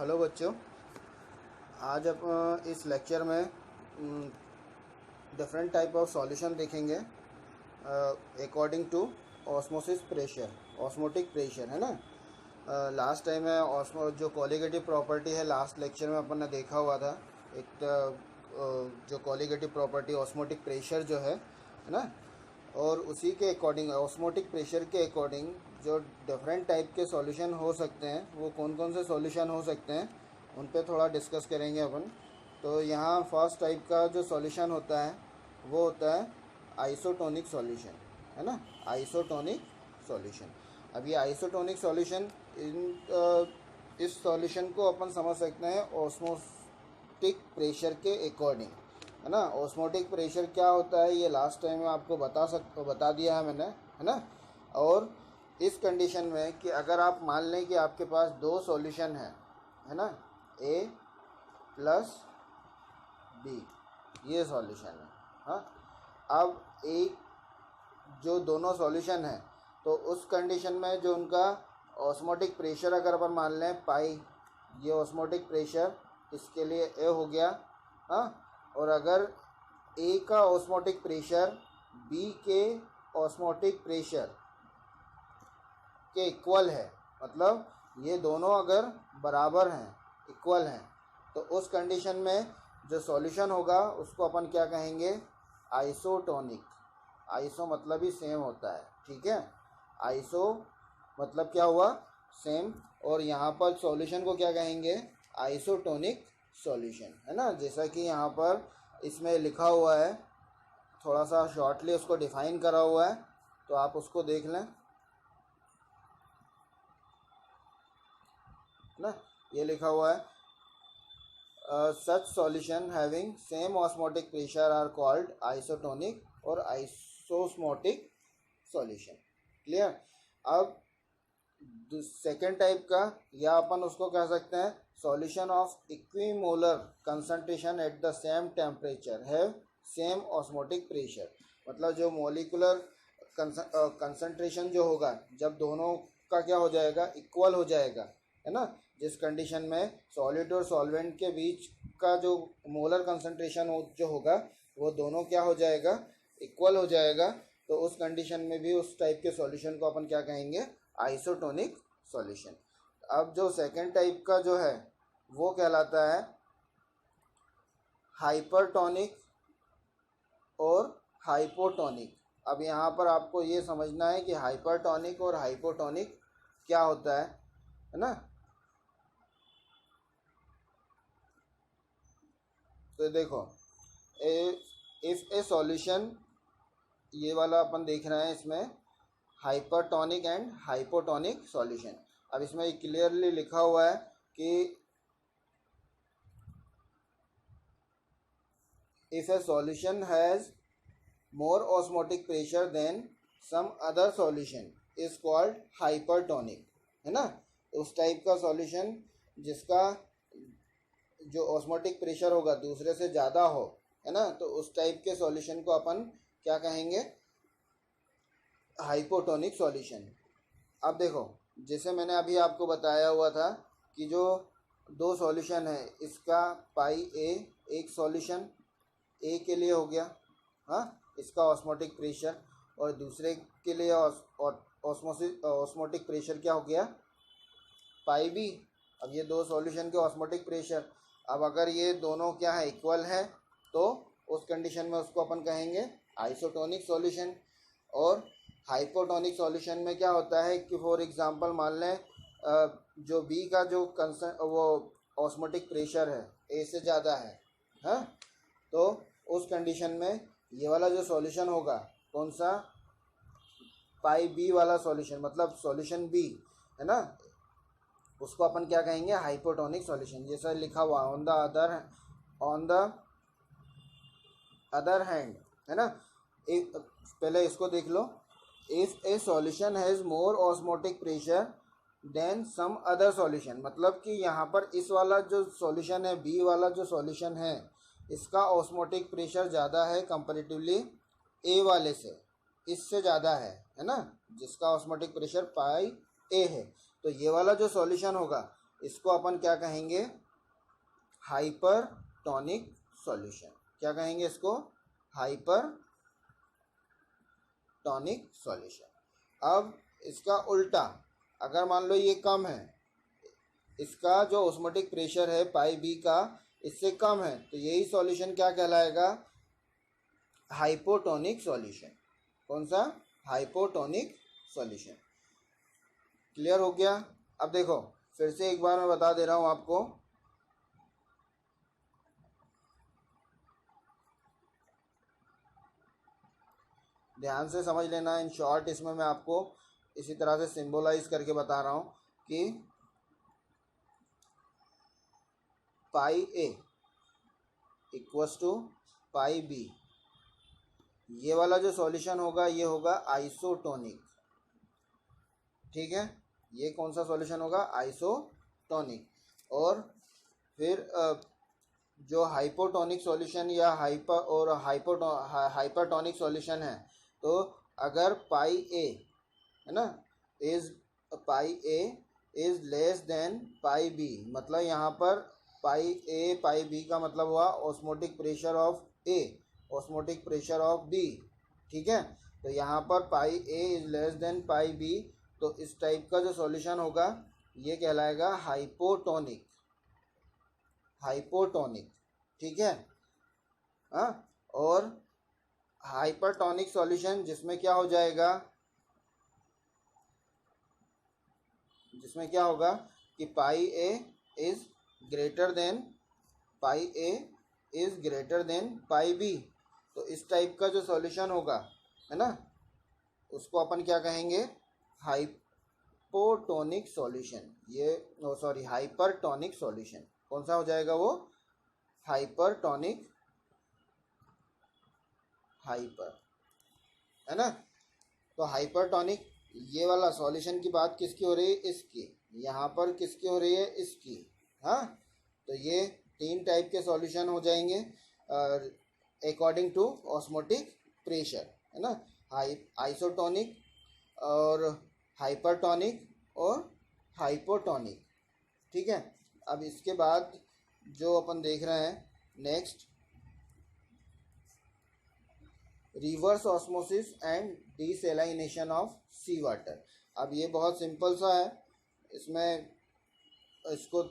Hello बच्चों, आज आप इस लेक्चर में डिफरेंट टाइप ऑफ सॉल्यूशन देखेंगे according to osmosis pressure, osmotic pressure, है ना। लास्ट टाइम में जो कोलिगेटिव प्रॉपर्टी है, लास्ट लेक्चर में अपन ने देखा हुआ था। एक जो कोलिगेटिव प्रॉपर्टी ऑस्मोटिक प्रेशर जो है ना, और उसी के अकॉर्डिंग ऑस्मोटिक प्रेशर के अकॉर्डिंग जो डिफरेंट टाइप के सॉल्यूशन हो सकते हैं, वो कौन कौन से सॉल्यूशन हो सकते हैं उन पे थोड़ा डिस्कस करेंगे अपन। तो यहाँ फर्स्ट टाइप का जो सॉल्यूशन होता है वो होता है आइसोटोनिक सॉल्यूशन, है ना। Isotonic solution. अब ये आइसोटोनिक सॉल्यूशन इस सॉल्यूशन को अपन समझ सकते हैं ऑस्मोटिक प्रेशर के अकॉर्डिंग, है ना। ऑस्मोटिक प्रेशर क्या होता है ये लास्ट टाइम में आपको बता दिया है मैंने, है ना। और इस कंडीशन में कि अगर आप मान लें कि आपके पास दो सॉल्यूशन है ना, A प्लस B, ये सॉल्यूशन है। हाँ, अब एक जो दोनों सॉल्यूशन है तो उस कंडीशन में जो उनका ऑस्मोटिक प्रेशर अगर अपन मान लें पाई, ये ऑस्मोटिक प्रेशर इसके लिए A हो गया। हाँ, और अगर A का ऑस्मोटिक प्रेशर B के ऑस्मोटिक प्रेशर के इक्वल है, मतलब ये दोनों अगर बराबर हैं, इक्वल हैं, तो उस कंडीशन में जो सॉल्यूशन होगा उसको अपन क्या कहेंगे, आइसोटोनिक। आइसो मतलब ही सेम होता है, ठीक है। आइसो मतलब क्या हुआ, सेम। और यहाँ पर सॉल्यूशन को क्या कहेंगे, आइसोटोनिक सॉल्यूशन, है ना। जैसा कि यहाँ पर इसमें लिखा हुआ है, थोड़ा सा शॉर्टली उसको डिफाइन करा हुआ है, तो आप उसको देख लें ना। ये लिखा हुआ है such solution having same osmotic pressure are called isotonic और आइसोस्मोटिक सॉल्यूशन। क्लियर। अब सेकेंड टाइप का, या अपन उसको कह सकते हैं solution of equimolar concentration at the same temperature have same osmotic pressure. मतलब जो मोलिकुलर कंसंट्रेशन जो होगा, जब दोनों का क्या हो जाएगा, इक्वल हो जाएगा, है ना। जिस कंडीशन में सॉलिड और सॉल्वेंट के बीच का जो मोलर कंसंट्रेशन जो होगा वो दोनों क्या हो जाएगा, इक्वल हो जाएगा, तो उस कंडीशन में भी उस टाइप के सॉल्यूशन को अपन क्या कहेंगे, आइसोटोनिक सॉल्यूशन। अब जो सेकेंड टाइप का जो है वो कहलाता है हाइपरटोनिक और हाइपोटोनिक। अब यहाँ पर आपको ये समझना है कि हाइपरटोनिक और हाइपोटोनिक क्या होता है ना। तो देखो, इफ ए सॉल्यूशन, ये वाला अपन देख रहे हैं इसमें हाइपरटोनिक एंड हाइपोटोनिक सॉल्यूशन। अब इसमें क्लियरली लिखा हुआ है कि if a solution has more osmotic pressure then some other solution is called hypertonic, है ना। उस टाइप का सॉल्यूशन जिसका जो ऑस्मोटिक प्रेशर होगा दूसरे से ज़्यादा हो, है ना, तो उस टाइप के सॉल्यूशन को अपन क्या कहेंगे, हाइपोटोनिक सॉल्यूशन। अब देखो, जैसे मैंने अभी आपको बताया हुआ था कि जो दो सॉल्यूशन है, इसका पाई ए एक सॉल्यूशन ए के लिए हो गया, हाँ, इसका ऑस्मोटिक प्रेशर, और दूसरे के लिए ऑस्मोटिक प्रेशर क्या हो गया, पाई बी। अब ये दो सॉल्यूशन के ऑस्मोटिक प्रेशर, अब अगर ये दोनों क्या है, इक्वल है, तो उस कंडीशन में उसको अपन कहेंगे आइसोटोनिक सॉल्यूशन। और हाइपोटोनिक सॉल्यूशन में क्या होता है कि फॉर एग्जांपल मान लें जो बी का जो वो ऑस्मोटिक प्रेशर है ए से ज़्यादा है, हाँ, तो उस कंडीशन में ये वाला जो सॉल्यूशन होगा, कौन सा, पाई बी वाला सॉल्यूशन, मतलब सॉल्यूशन बी, है ना, उसको अपन क्या कहेंगे, हाइपोटोनिक सॉल्यूशन। जैसा लिखा हुआ ऑन द अदर हैंड, है ना। एक पहले इसको देख लो, if a solution has more osmotic pressure then some other solution, मतलब कि यहाँ पर इस वाला जो सॉल्यूशन है, बी वाला जो सॉल्यूशन है, इसका ऑस्मोटिक प्रेशर ज़्यादा है कंपैरेटिवली ए वाले से, इससे ज़्यादा है ना, जिसका ऑस्मोटिक प्रेशर पाई ए है। तो ये वाला जो सॉल्यूशन होगा इसको अपन क्या कहेंगे, हाइपरटोनिक सॉल्यूशन। क्या कहेंगे इसको, हाइपरटोनिक सॉल्यूशन। अब इसका उल्टा, अगर मान लो ये कम है, इसका जो ऑस्मोटिक प्रेशर है पाई बी का इससे कम है, तो यही सॉल्यूशन क्या कहलाएगा, हाइपोटोनिक सॉल्यूशन। कौन सा, हाइपोटोनिक सॉल्यूशन। क्लियर हो गया। अब देखो फिर से एक बार मैं बता दे रहा हूं आपको, ध्यान से समझ लेना। इन शॉर्ट इसमें मैं आपको इसी तरह से सिंबलाइज करके बता रहा हूं कि pi A equals to pi B, ये वाला जो सॉल्यूशन होगा ये होगा आइसोटोनिक। ठीक है, ये कौन सा सॉल्यूशन होगा, आइसोटोनिक। और फिर जो हाइपोटोनिक सॉल्यूशन या हाइपरटोनिक सॉल्यूशन है, तो अगर पाई ए है ना pi A is less than pi B, मतलब यहाँ पर पाई ए पाई बी का मतलब हुआ osmotic pressure of A, osmotic pressure of B. ठीक है, तो यहाँ पर pi A is less than pi B, तो इस टाइप का जो सॉल्यूशन होगा ये कहलाएगा हाइपोटोनिक, हाइपोटोनिक। ठीक है, हाँ। और हाइपरटोनिक सॉल्यूशन जिसमें क्या हो जाएगा, जिसमें क्या होगा कि pi A is greater than pi B, तो इस टाइप का जो सॉल्यूशन होगा है ना, उसको अपन क्या कहेंगे, हाइपोटोनिक सॉल्यूशन। ये सॉरी हाइपरटोनिक सॉल्यूशन। कौन सा हो जाएगा वो, हाइपरटोनिक, हाइपर, है ना। तो हाइपरटोनिक ये वाला सॉल्यूशन की बात किसकी हो रही है, इसकी। यहाँ पर किसकी हो रही है, इसकी। हाँ, तो ये तीन टाइप के सॉल्यूशन हो जाएंगे अकॉर्डिंग टू ऑस्मोटिक प्रेशर, है ना, आइसोटोनिक और हाइपरटोनिक और हाइपोटोनिक। ठीक है, अब इसके बाद जो अपन देख रहे हैं next, reverse osmosis and desalination of sea water. अब ये बहुत सिंपल सा है, इसमें इसको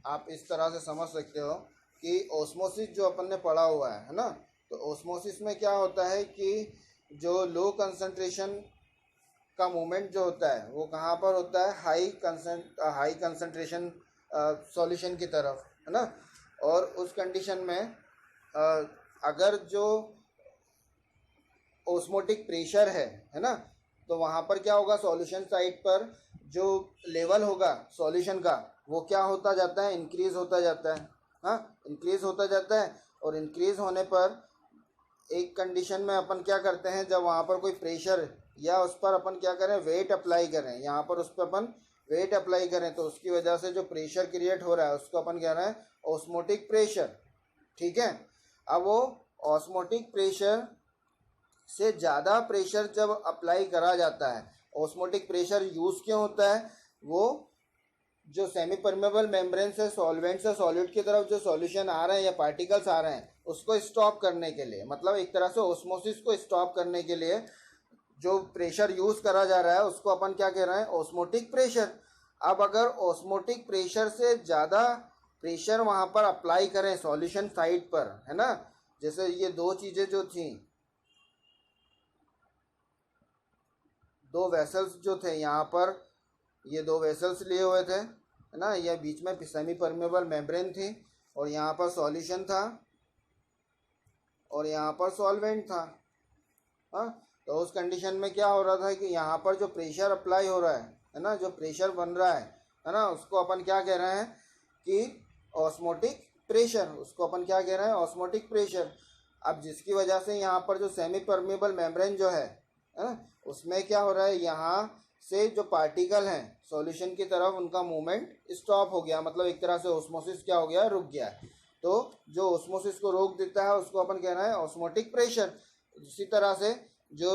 आप इस तरह से समझ सकते हो कि ऑस्मोसिस जो अपन ने पढ़ा हुआ है ना, तो ऑस्मोसिस में क्या होता है कि जो लो कंसंट्रेशन का मूवमेंट जो होता है वो कहाँ पर होता है, हाई कंसंट्रेशन सॉल्यूशन की तरफ, है ना। और उस कंडीशन में अगर जो ऑस्मोटिक प्रेशर है ना, तो वहाँ पर क्या होगा, सॉल्यूशन साइड पर जो लेवल होगा सॉल्यूशन का वो क्या होता जाता है, इंक्रीज होता जाता है। हाँ, इंक्रीज होता जाता है। और इंक्रीज होने पर एक कंडीशन में अपन क्या करते हैं, जब वहाँ पर कोई प्रेशर या उस पर अपन क्या करें, वेट अप्लाई करें, यहाँ पर उस पर अपन वेट अप्लाई करें, तो उसकी वजह से जो प्रेशर क्रिएट हो रहा है उसको अपन कह रहे हैं ऑस्मोटिक प्रेशर। ठीक है, अब वो ऑस्मोटिक प्रेशर से ज़्यादा प्रेशर जब अप्लाई करा जाता है, ऑस्मोटिक प्रेशर यूज़ क्यों होता है, वो जो सेमी परमेबल मेम्ब्रेन से सॉल्वेंट से सॉलिड की तरफ जो सॉल्यूशन आ रहे हैं या पार्टिकल्स आ रहे हैं उसको स्टॉप करने के लिए, मतलब एक तरह से ऑस्मोसिस को स्टॉप करने के लिए जो प्रेशर यूज़ करा जा रहा है उसको अपन क्या कह रहे हैं, ऑस्मोटिक प्रेशर। अब अगर ऑस्मोटिक प्रेशर से ज़्यादा प्रेशर वहाँ पर अप्लाई करें सॉल्यूशन साइड पर, है ना, जैसे ये दो चीज़ें जो थी, दो वेसल्स जो थे यहाँ पर, ये दो वेसल्स लिए हुए थे, है ना, ये बीच में सेमी परमेबल मेम्ब्रेन थी और यहाँ पर सॉल्यूशन था और यहाँ पर सॉल्वेंट था। हाँ, तो उस कंडीशन में क्या हो रहा था कि यहाँ पर जो प्रेशर अप्लाई हो रहा है ना, जो प्रेशर बन रहा है ना, उसको अपन क्या कह रहे हैं कि ऑस्मोटिक प्रेशर, उसको अपन क्या कह रहे हैं, ऑस्मोटिक प्रेशर। अब जिसकी वजह से यहाँ पर जो सेमी परमेबल मेम्ब्रेन जो है ना, उसमें क्या हो रहा है, यहाँ से जो पार्टिकल हैं सॉल्यूशन की तरफ उनका मूवमेंट स्टॉप हो गया, मतलब एक तरह से ऑस्मोसिस क्या हो गया, रुक गया। तो जो ऑस्मोसिस को रोक देता है उसको अपन कह रहे हैं ऑस्मोटिक प्रेशर। इसी तरह से जो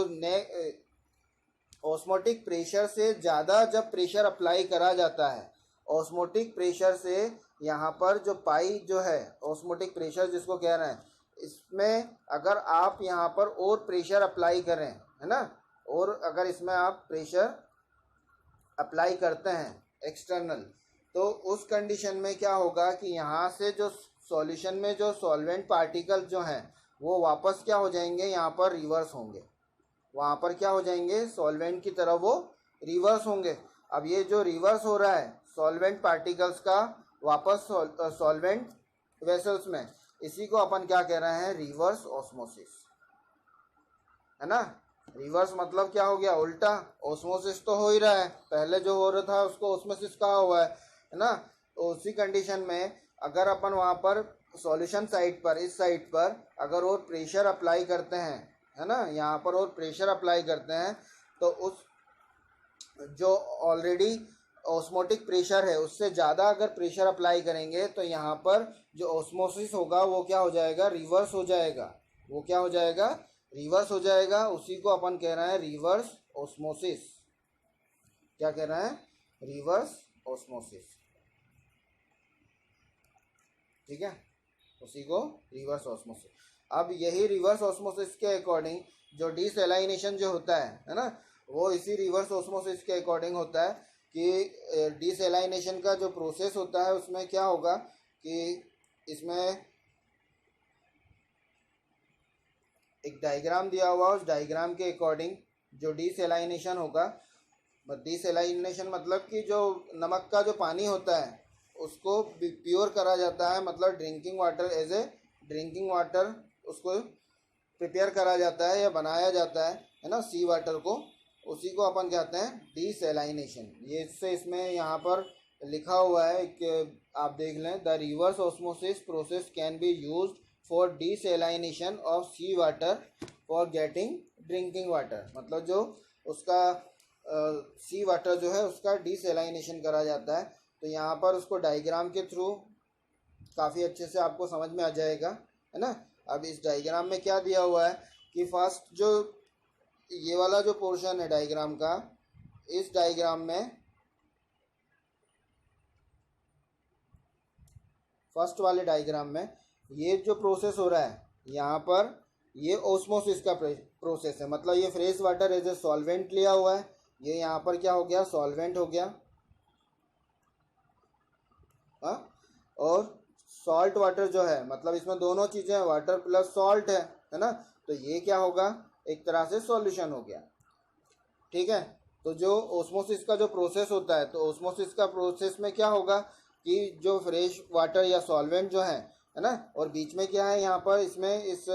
ऑस्मोटिक प्रेशर से ज़्यादा जब प्रेशर अप्लाई करा जाता है ऑस्मोटिक प्रेशर से यहाँ पर जो पाई जो है ऑस्मोटिक प्रेशर जिसको कह रहे हैं, इसमें अगर आप यहाँ पर और प्रेशर अप्लाई करें, है ना, और अगर इसमें आप प्रेशर अप्लाई करते हैं एक्सटर्नल, तो उस कंडीशन में क्या होगा कि यहाँ से जो सॉल्यूशन में जो सॉल्वेंट पार्टिकल जो हैं वो वापस क्या हो जाएंगे, यहाँ पर रिवर्स होंगे, वहाँ पर क्या हो जाएंगे, सॉल्वेंट की तरफ वो रिवर्स होंगे। अब ये जो रिवर्स हो रहा है सॉल्वेंट पार्टिकल्स का वापस सॉल्वेंट वेसल्स में, इसी को अपन क्या कह रहे हैं, रिवर्स ऑस्मोसिस, है ना। रिवर्स मतलब क्या हो गया, उल्टा। ऑस्मोसिस तो हो ही रहा है, पहले जो हो रहा था उसको ऑस्मोसिस कहा हुआ है ना। तो उसी कंडीशन में अगर अपन वहाँ पर सॉल्यूशन साइड पर, इस साइड पर अगर और प्रेशर अप्लाई करते हैं, है ना, यहाँ पर और प्रेशर अप्लाई करते हैं, तो उस जो ऑलरेडी ऑस्मोटिक प्रेशर है उससे ज़्यादा अगर प्रेशर अप्लाई करेंगे तो यहाँ पर जो ऑस्मोसिस होगा वो क्या हो जाएगा, रिवर्स हो जाएगा। वो क्या हो जाएगा, रिवर्स हो जाएगा। उसी को अपन कह रहे हैं रिवर्स ऑस्मोसिस। क्या कह रहे हैं, रिवर्स ऑस्मोसिस, ठीक है, उसी को रिवर्स ऑस्मोसिस। अब यही रिवर्स ऑस्मोसिस के अकॉर्डिंग जो डिसैलाइनेशन जो होता है ना, वो इसी रिवर्स ऑस्मोसिस के अकॉर्डिंग होता है कि डिसैलाइनेशन का जो प्रोसेस होता है उसमें क्या होगा कि इसमें एक डायग्राम दिया हुआ, उस डायग्राम के अकॉर्डिंग जो डिसैलाइनेशन होगा, डिसैलाइनेशन मतलब कि जो नमक का जो पानी होता है उसको प्योर करा जाता है, मतलब drinking water, as a drinking water उसको प्रिपेयर करा जाता है या बनाया जाता है ना, सी वाटर को, उसी को अपन कहते हैं डिसैलाइनेशन। ये इससे इसमें यहाँ पर लिखा हुआ है कि आप देख लें, the reverse osmosis process can be used for desalination of sea water for getting drinking water, मतलब जो उसका सी वाटर जो है उसका डिसैलाइनेशन करा जाता है। तो यहाँ पर उसको डायग्राम के थ्रू काफ़ी अच्छे से आपको समझ में आ जाएगा, है ना। अब इस डायग्राम में क्या दिया हुआ है कि फर्स्ट जो ये वाला जो पोर्शन है डायग्राम का, इस डायग्राम में फर्स्ट वाले डायग्राम में ये जो प्रोसेस हो रहा है यहाँ पर, ये ऑस्मोसिस का प्रोसेस है, मतलब ये fresh water as a solvent लिया हुआ है, ये यहाँ पर क्या हो गया, सॉल्वेंट हो गया, और सॉल्ट वाटर जो है, मतलब इसमें दोनों चीज़ें हैं, वाटर प्लस सॉल्ट है ना, तो ये क्या होगा, एक तरह से सॉल्यूशन हो गया, ठीक है। तो जो ऑस्मोसिस का जो प्रोसेस होता है, तो ऑस्मोसिस का प्रोसेस में क्या होगा कि जो फ्रेश वाटर या सॉल्वेंट जो है ना, और बीच में क्या है यहाँ पर, इसमें इस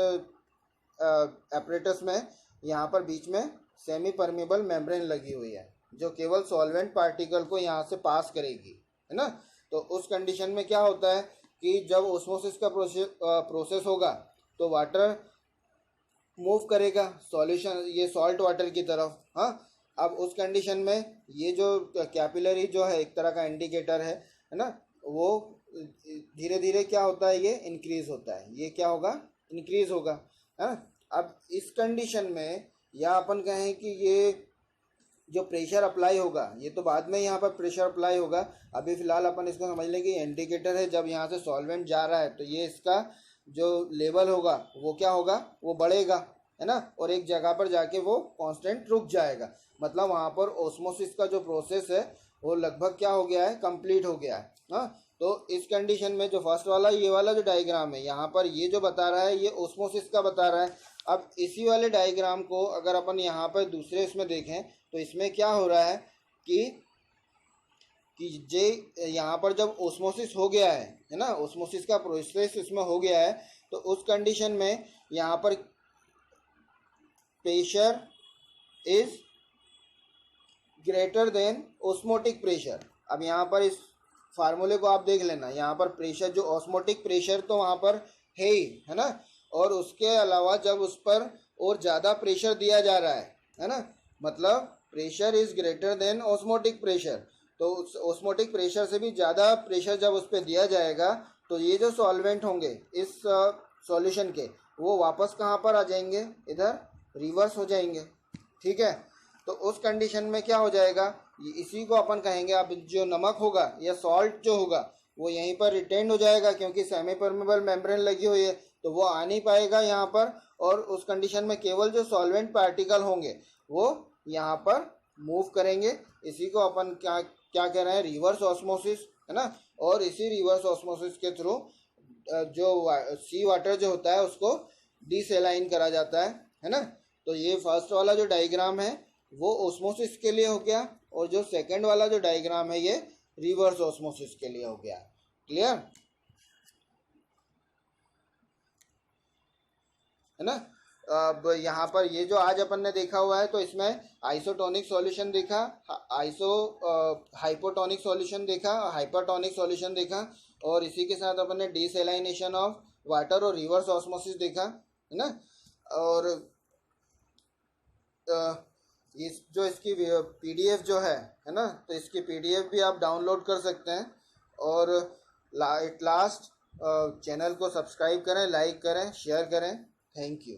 एपरेटस में यहाँ पर बीच में सेमी परमेबल मेम्ब्रेन लगी हुई है जो केवल सॉल्वेंट पार्टिकल को यहाँ से पास करेगी, है ना। तो उस कंडीशन में क्या होता है कि जब ऑस्मोसिस का प्रोसेस होगा तो वाटर मूव करेगा सॉल्यूशन, ये सॉल्ट वाटर की तरफ, हाँ। अब उस कंडीशन में ये जो कैपिलरी जो है एक तरह का इंडिकेटर है ना, वो धीरे धीरे क्या होता है, ये इंक्रीज होता है, ये क्या होगा, इंक्रीज होगा, है ना। अब इस कंडीशन में या अपन कहें कि ये जो प्रेशर अप्लाई होगा, ये तो बाद में यहाँ पर प्रेशर अप्लाई होगा, अभी फ़िलहाल अपन इसको समझ लें कि इंडिकेटर है, जब यहाँ से सॉल्वेंट जा रहा है तो ये इसका जो लेवल होगा वो क्या होगा, वो बढ़ेगा, है ना, और एक जगह पर जाके वो कांस्टेंट रुक जाएगा, मतलब वहाँ पर ऑस्मोसिस का जो प्रोसेस है वो लगभग क्या हो गया है, कंप्लीट हो गया है, हाँ। तो इस कंडीशन में जो फर्स्ट वाला ये वाला जो डायग्राम है यहाँ पर, ये जो बता रहा है ये ऑस्मोसिस का बता रहा है। अब इसी वाले डायग्राम को अगर अपन यहाँ पर दूसरे इसमें देखें तो इसमें क्या हो रहा है कि जे यहाँ पर जब ऑस्मोसिस हो गया है ना, ऑस्मोसिस का प्रोसेस इसमें हो गया है, तो उस कंडीशन में यहाँ पर pressure is greater then osmotic pressure. अब यहाँ पर इस फार्मूले को आप देख लेना, यहाँ पर प्रेशर जो ऑस्मोटिक प्रेशर तो वहाँ पर है ही, है ना, और उसके अलावा जब उस पर और ज़्यादा प्रेशर दिया जा रहा है ना, मतलब pressure is greater then osmotic pressure, तो ऑस्मोटिक प्रेशर से भी ज़्यादा प्रेशर जब उस पर दिया जाएगा तो ये जो सॉल्वेंट होंगे इस सॉल्यूशन के, वो वापस कहाँ पर आ जाएंगे, इधर रिवर्स हो जाएंगे, ठीक है। तो उस कंडीशन में क्या हो जाएगा इसी को अपन कहेंगे। अब जो नमक होगा या सॉल्ट जो होगा वो यहीं पर रिटेंड हो जाएगा, क्योंकि सेमी परमेबल मेम्ब्रेन लगी हुई है तो वो आ नहीं पाएगा यहाँ पर, और उस कंडीशन में केवल जो सॉल्वेंट पार्टिकल होंगे वो यहाँ पर मूव करेंगे। इसी को अपन क्या क्या कह रहे हैं, रिवर्स ऑस्मोसिस, है ना। और इसी रिवर्स ऑस्मोसिस के थ्रू जो सी वाटर जो होता है उसको डिसेलाइन करा जाता है ना। तो ये फर्स्ट वाला जो डायग्राम है वो ऑस्मोसिस के लिए हो गया, और जो सेकंड वाला जो डायग्राम है ये रिवर्स ऑस्मोसिस के लिए हो गया। क्लियर है ना। अब यहाँ पर ये जो आज अपन ने देखा हुआ है तो इसमें आइसोटोनिक सॉल्यूशन देखा, हाइपोटोनिक सॉल्यूशन देखा, हाइपरटोनिक सॉल्यूशन देखा, और इसी के साथ अपन ने डिसैलिनेशन ऑफ वाटर और रिवर्स ऑस्मोसिस देखा, है ना। और इस जो इसकी पीडीएफ जो है ना, तो इसकी पीडीएफ भी आप डाउनलोड कर सकते हैं। और एट लास्ट चैनल को सब्सक्राइब करें, लाइक करें, शेयर करें। Thank you.